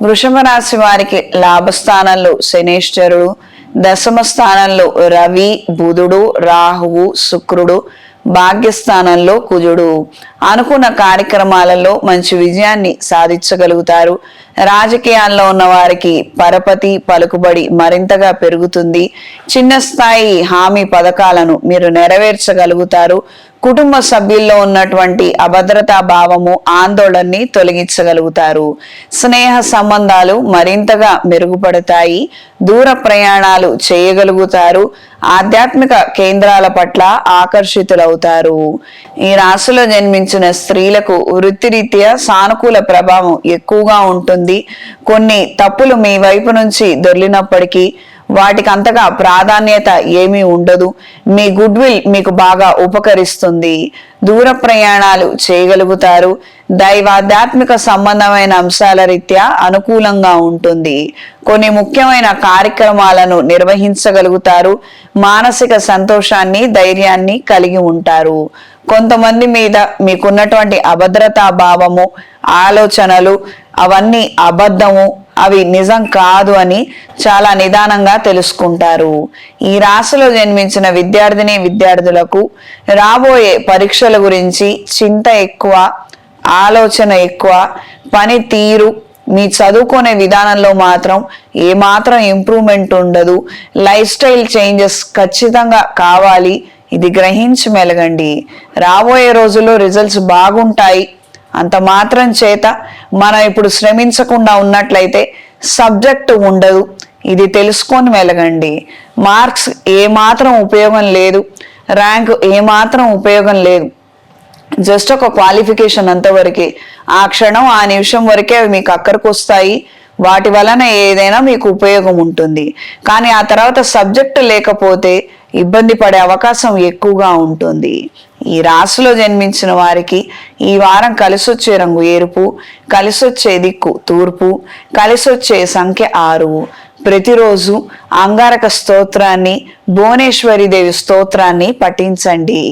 వృషభ రాశి వారికి లాభస్థానంలో శనేశ్వరుడు, దశమ స్థానంలో రవి, బుధుడు, రాహువు, శుక్రుడు, భాగ్యస్థానంలో కుజుడు. అనుకున్న కార్యక్రమాలలో మంచి విజయాన్ని సాధించగలుగుతారు. రాజకీయాల్లో ఉన్న వారికి పరపతి పలుకుబడి మరింతగా పెరుగుతుంది. చిన్న స్థాయి హామీ పథకాలను మీరు నెరవేర్చగలుగుతారు. కుటుంబ సభ్యుల్లో ఉన్నటువంటి అభద్రతా భావము ఆందోళనని తొలగించగలుగుతారు. స్నేహ సంబంధాలు మరింతగా మెరుగుపడతాయి. దూర ప్రయాణాలు చేయగలుగుతారు. ఆధ్యాత్మిక కేంద్రాల పట్ల ఆకర్షితులవుతారు. ఈ రాశిలో జన్మించిన స్త్రీలకు వృత్తిరీత్యా సానుకూల ప్రభావం ఎక్కువగా ఉంటుంది. కొన్ని తప్పులు మీ వైపు నుంచి దొర్లినప్పటికీ వాటికి అంతగా ప్రాధాన్యత ఏమీ ఉండదు. మీ గుడ్ విల్ మీకు బాగా ఉపకరిస్తుంది. దూర ప్రయాణాలు చేయగలుగుతారు. దైవాధ్యాత్మిక సంబంధమైన అంశాల రీత్యా అనుకూలంగా ఉంటుంది. కొన్ని ముఖ్యమైన కార్యక్రమాలను నిర్వహించగలుగుతారు. మానసిక సంతోషాన్ని ధైర్యాన్ని కలిగి ఉంటారు. కొంతమంది మీద మీకున్నటువంటి అభద్రతా భావము ఆలోచనలు అవన్నీ అబద్ధము, అవి నిజం కాదు అని చాలా నిదానంగా తెలుసుకుంటారు. ఈ రాశిలో జన్మించిన విద్యార్థులకు రాబోయే పరీక్షల గురించి చింత ఎక్కువ, ఆలోచన ఎక్కువ, పని తీరు మీ చదువుకునే విధానంలో మాత్రం ఏమాత్రం ఇంప్రూవ్మెంట్ ఉండదు. లైఫ్ స్టైల్ చేంజెస్ ఖచ్చితంగా కావాలి. ఇది గ్రహించి మెలగండి. రాబోయే రోజుల్లో రిజల్ట్స్ బాగుంటాయి. అంత మాత్రం చేత మనం ఇప్పుడు శ్రమించకుండా ఉన్నట్లయితే సబ్జెక్ట్ ఉండదు. ఇది తెలుసుకొని మెలగండి. మార్క్స్ ఏమాత్రం ఉపయోగం లేదు. ర్యాంక్ ఏమాత్రం ఉపయోగం లేదు. జస్ట్ ఒక క్వాలిఫికేషన్ అంతవరకే. ఆ క్షణం ఆ నిమిషం వరకే అవి మీకు అక్కడికి వస్తాయి. వాటి వలన ఏదైనా మీకు ఉపయోగం ఉంటుంది. కానీ ఆ తర్వాత సబ్జెక్ట్ లేకపోతే ఇబ్బంది పడే అవకాశం ఎక్కువగా ఉంటుంది. ఈ రాశిలో జన్మించిన వారికి ఈ వారం కలిసొచ్చే రంగు ఎరుపు, కలిసొచ్చే దిక్కు తూర్పు, కలిసొచ్చే సంఖ్య 6. ప్రతిరోజు అంగారక స్తోత్రాన్ని, భువనేశ్వరి దేవి స్తోత్రాన్ని పఠించండి.